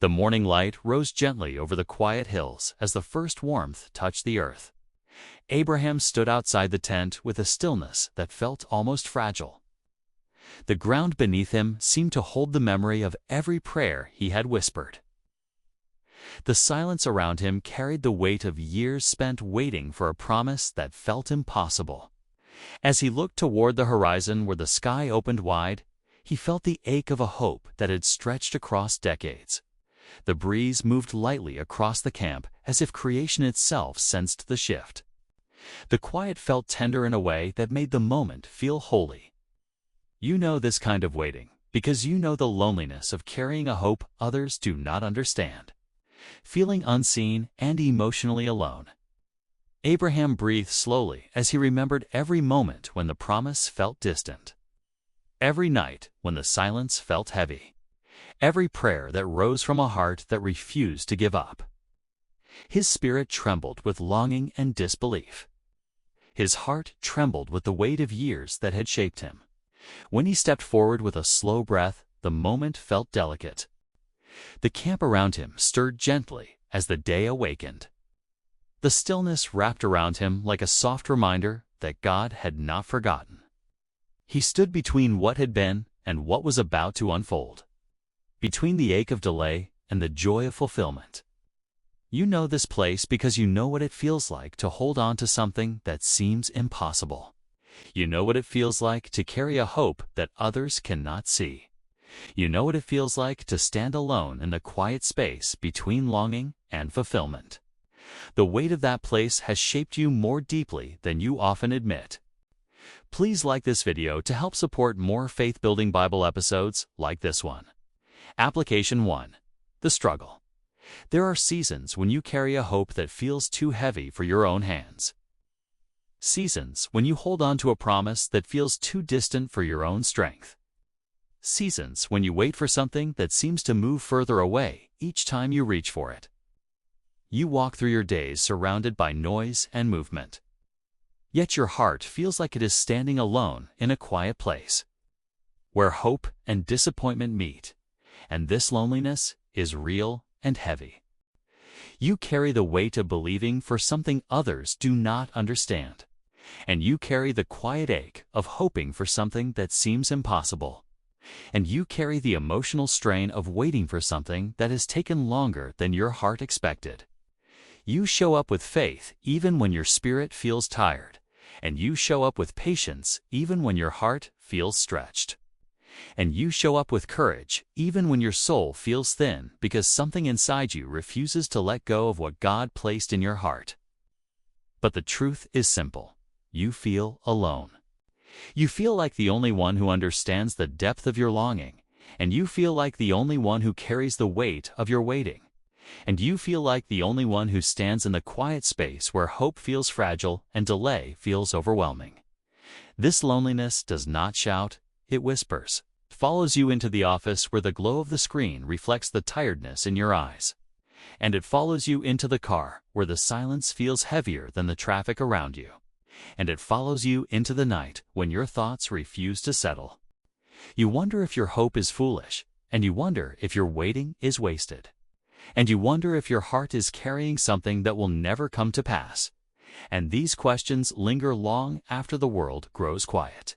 The morning light rose gently over the quiet hills as the first warmth touched the earth. Abraham stood outside the tent with a stillness that felt almost fragile. The ground beneath him seemed to hold the memory of every prayer he had whispered. The silence around him carried the weight of years spent waiting for a promise that felt impossible. As he looked toward the horizon where the sky opened wide, he felt the ache of a hope that had stretched across decades. The breeze moved lightly across the camp as if creation itself sensed the shift. The quiet felt tender in a way that made the moment feel holy. You know this kind of waiting because you know the loneliness of carrying a hope others do not understand. Feeling unseen and emotionally alone. Abraham breathed slowly as he remembered every moment when the promise felt distant. Every night when the silence felt heavy. Every prayer that rose from a heart that refused to give up. His spirit trembled with longing and disbelief. His heart trembled with the weight of years that had shaped him. When he stepped forward with a slow breath, the moment felt delicate. The camp around him stirred gently as the day awakened. The stillness wrapped around him like a soft reminder that God had not forgotten. He stood between what had been and what was about to unfold. Between the ache of delay and the joy of fulfillment. You know this place because you know what it feels like to hold on to something that seems impossible. You know what it feels like to carry a hope that others cannot see. You know what it feels like to stand alone in the quiet space between longing and fulfillment. The weight of that place has shaped you more deeply than you often admit. Please like this video to help support more faith-building Bible episodes like this one. Application 1. The struggle. There are seasons when you carry a hope that feels too heavy for your own hands. Seasons when you hold on to a promise that feels too distant for your own strength. Seasons when you wait for something that seems to move further away each time you reach for it. You walk through your days surrounded by noise and movement. Yet your heart feels like it is standing alone in a quiet place, where hope and disappointment meet, and this loneliness is real and heavy. You carry the weight of believing for something others do not understand, and you carry the quiet ache of hoping for something that seems impossible. And you carry the emotional strain of waiting for something that has taken longer than your heart expected. You show up with faith even when your spirit feels tired, and you show up with patience even when your heart feels stretched. And you show up with courage even when your soul feels thin because something inside you refuses to let go of what God placed in your heart. But the truth is simple. You feel alone. You feel like the only one who understands the depth of your longing, and you feel like the only one who carries the weight of your waiting, and you feel like the only one who stands in the quiet space where hope feels fragile and delay feels overwhelming. This loneliness does not shout, it whispers. It follows you into the office where the glow of the screen reflects the tiredness in your eyes, and it follows you into the car where the silence feels heavier than the traffic around you. And it follows you into the night when your thoughts refuse to settle. You wonder if your hope is foolish, and you wonder if your waiting is wasted. And you wonder if your heart is carrying something that will never come to pass. And these questions linger long after the world grows quiet.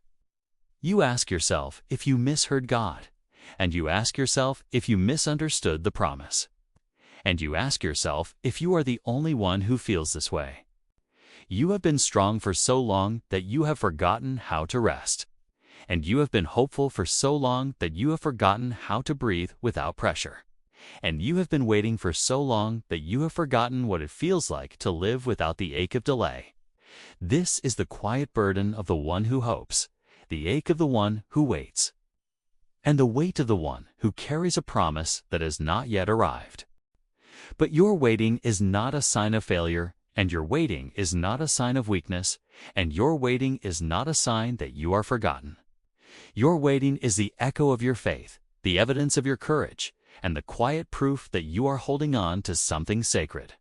You ask yourself if you misheard God, and you ask yourself if you misunderstood the promise. And you ask yourself if you are the only one who feels this way. You have been strong for so long that you have forgotten how to rest. And you have been hopeful for so long that you have forgotten how to breathe without pressure. And you have been waiting for so long that you have forgotten what it feels like to live without the ache of delay. This is the quiet burden of the one who hopes, the ache of the one who waits, and the weight of the one who carries a promise that has not yet arrived. But your waiting is not a sign of failure, and your waiting is not a sign of weakness, and your waiting is not a sign that you are forgotten. Your waiting is the echo of your faith, the evidence of your courage, and the quiet proof that you are holding on to something sacred.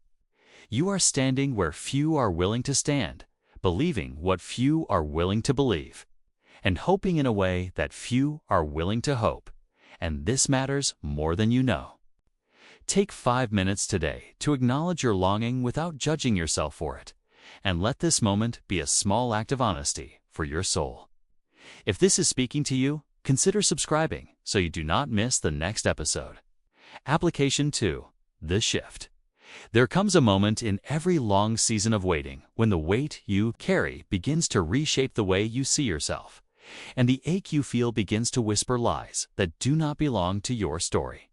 You are standing where few are willing to stand, believing what few are willing to believe, and hoping in a way that few are willing to hope, and this matters more than you know. Take 5 minutes today to acknowledge your longing without judging yourself for it, and let this moment be a small act of honesty for your soul. If this is speaking to you, consider subscribing so you do not miss the next episode. Application 2. The Shift. There comes a moment in every long season of waiting when the weight you carry begins to reshape the way you see yourself, and the ache you feel begins to whisper lies that do not belong to your story.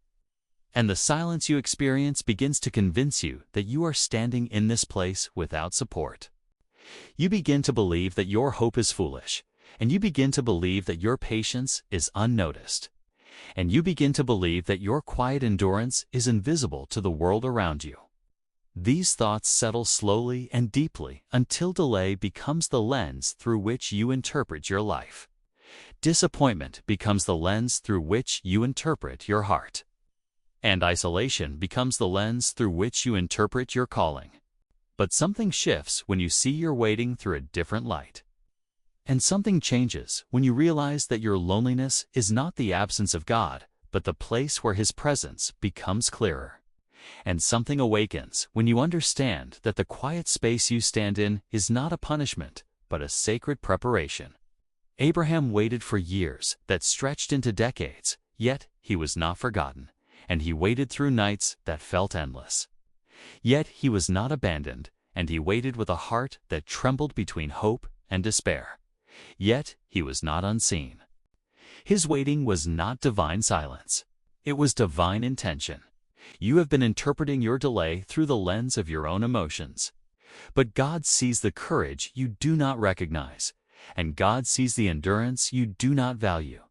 And the silence you experience begins to convince you that you are standing in this place without support. You begin to believe that your hope is foolish, and you begin to believe that your patience is unnoticed, and you begin to believe that your quiet endurance is invisible to the world around you. These thoughts settle slowly and deeply until delay becomes the lens through which you interpret your life. Disappointment becomes the lens through which you interpret your heart. And isolation becomes the lens through which you interpret your calling. But something shifts when you see your waiting through a different light. And something changes when you realize that your loneliness is not the absence of God, but the place where His presence becomes clearer. And something awakens when you understand that the quiet space you stand in is not a punishment, but a sacred preparation. Abraham waited for years that stretched into decades, yet he was not forgotten, and he waited through nights that felt endless. Yet he was not abandoned, and he waited with a heart that trembled between hope and despair. Yet he was not unseen. His waiting was not divine silence. It was divine intention. You have been interpreting your delay through the lens of your own emotions. But God sees the courage you do not recognize, and God sees the endurance you do not value,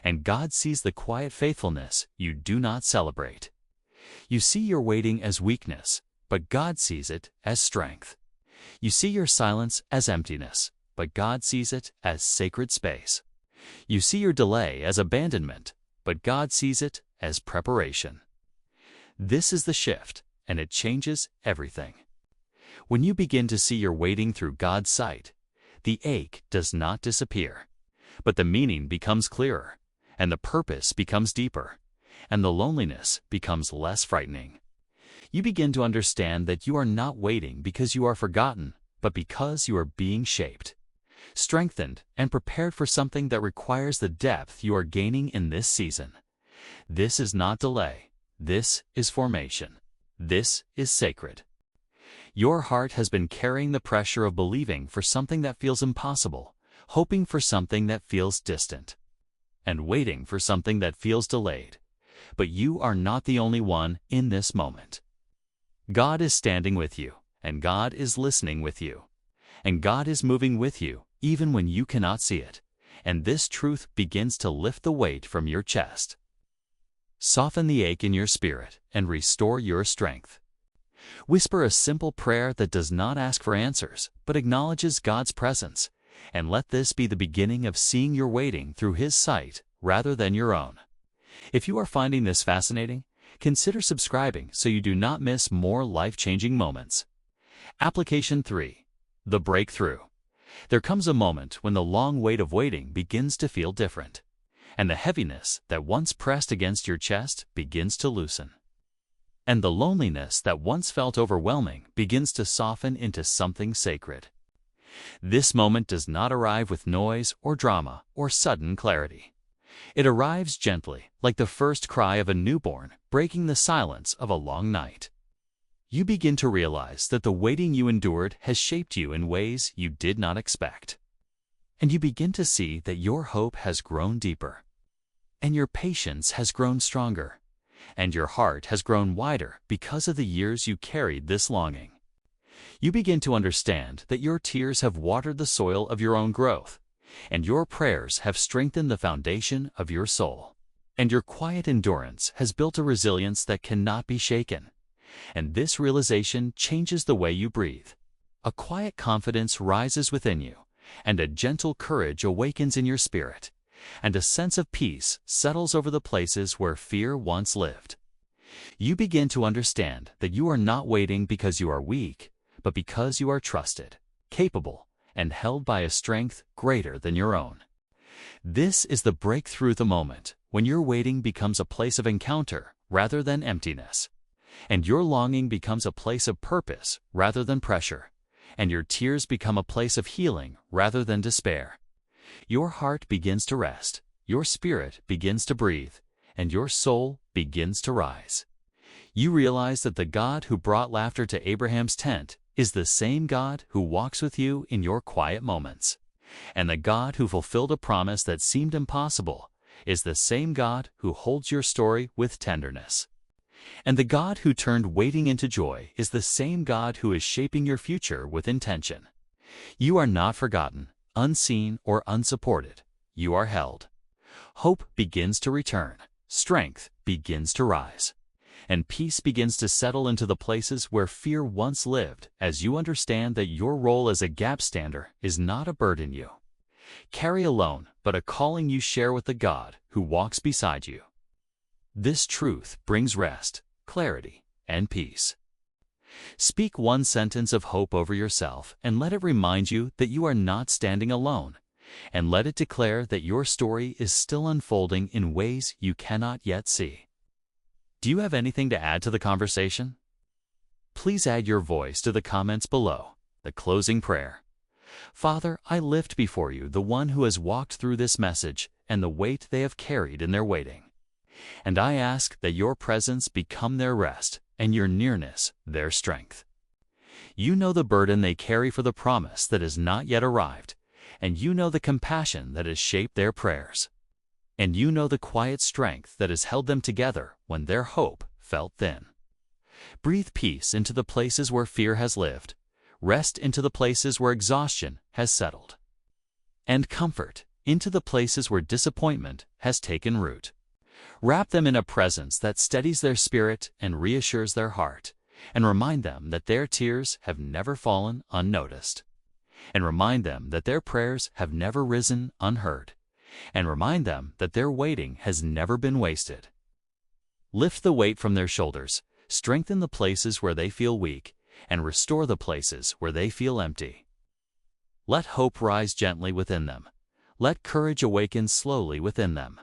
and God sees the quiet faithfulness you do not celebrate. You see your waiting as weakness, but God sees it as strength. You see your silence as emptiness, but God sees it as sacred space. You see your delay as abandonment, but God sees it as preparation. This is the shift, and it changes everything. When you begin to see your waiting through God's sight, the ache does not disappear, but the meaning becomes clearer, and the purpose becomes deeper, and the loneliness becomes less frightening. You begin to understand that you are not waiting because you are forgotten, but because you are being shaped, strengthened, and prepared for something that requires the depth you are gaining in this season. This is not delay. This is formation. This is sacred. Your heart has been carrying the pressure of believing for something that feels impossible, hoping for something that feels distant, and waiting for something that feels delayed. But you are not the only one in this moment. God is standing with you, and God is listening with you, and God is moving with you even when you cannot see it, and this truth begins to lift the weight from your chest. Soften the ache in your spirit and restore your strength. Whisper a simple prayer that does not ask for answers, but acknowledges God's presence, and let this be the beginning of seeing your waiting through His sight rather than your own. If you are finding this fascinating, consider subscribing so you do not miss more life-changing moments. Application 3. The Breakthrough. There comes a moment when the long weight of waiting begins to feel different, and the heaviness that once pressed against your chest begins to loosen. And the loneliness that once felt overwhelming begins to soften into something sacred. This moment does not arrive with noise or drama or sudden clarity. It arrives gently, like the first cry of a newborn breaking the silence of a long night. You begin to realize that the waiting you endured has shaped you in ways you did not expect. And you begin to see that your hope has grown deeper, and your patience has grown stronger, and your heart has grown wider because of the years you carried this longing. You begin to understand that your tears have watered the soil of your own growth, and your prayers have strengthened the foundation of your soul, and your quiet endurance has built a resilience that cannot be shaken. And this realization changes the way you breathe. A quiet confidence rises within you, and a gentle courage awakens in your spirit, and a sense of peace settles over the places where fear once lived. You begin to understand that you are not waiting because you are weak, but because you are trusted, capable, and held by a strength greater than your own. This is the breakthrough, the moment when your waiting becomes a place of encounter rather than emptiness, And your longing becomes a place of purpose rather than pressure, and your tears become a place of healing rather than despair. Your heart begins to rest, your spirit begins to breathe, and your soul begins to rise. You realize that the God who brought laughter to Abraham's tent is the same God who walks with you in your quiet moments. And the God who fulfilled a promise that seemed impossible is the same God who holds your story with tenderness. And the God who turned waiting into joy is the same God who is shaping your future with intention. You are not forgotten, unseen, or unsupported. You are held. Hope begins to return, strength begins to rise, and peace begins to settle into the places where fear once lived as you understand that your role as a gap stander is not a burden you carry alone, but a calling you share with the God who walks beside you. This truth brings rest, clarity, and peace. Speak one sentence of hope over yourself and let it remind you that you are not standing alone, and let it declare that your story is still unfolding in ways you cannot yet see. Do you have anything to add to the conversation? Please add your voice to the comments below. The closing prayer. Father, I lift before you the one who has walked through this message and the weight they have carried in their waiting. And I ask that your presence become their rest and your nearness their strength. You know the burden they carry for the promise that has not yet arrived, and you know the compassion that has shaped their prayers. And you know the quiet strength that has held them together when their hope felt thin. Breathe peace into the places where fear has lived, rest into the places where exhaustion has settled, and comfort into the places where disappointment has taken root. Wrap them in a presence that steadies their spirit and reassures their heart, and remind them that their tears have never fallen unnoticed, and remind them that their prayers have never risen unheard, and remind them that their waiting has never been wasted. Lift the weight from their shoulders, strengthen the places where they feel weak, and restore the places where they feel empty. Let hope rise gently within them. Let courage awaken slowly within them.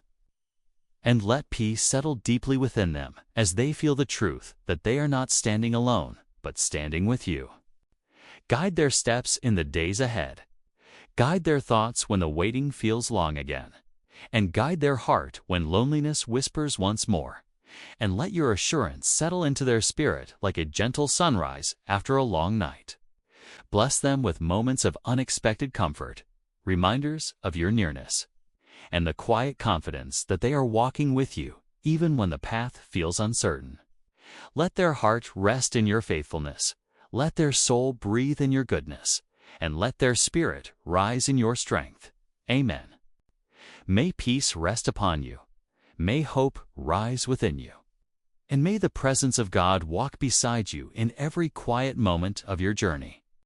And let peace settle deeply within them as they feel the truth that they are not standing alone, but standing with you. Guide their steps in the days ahead. Guide their thoughts when the waiting feels long again, and guide their heart when loneliness whispers once more, and let your assurance settle into their spirit like a gentle sunrise after a long night. Bless them with moments of unexpected comfort, reminders of your nearness, and the quiet confidence that they are walking with you even when the path feels uncertain. Let their heart rest in your faithfulness, let their soul breathe in your goodness, and let their spirit rise in your strength. Amen. May peace rest upon you. May hope rise within you. And may the presence of God walk beside you in every quiet moment of your journey.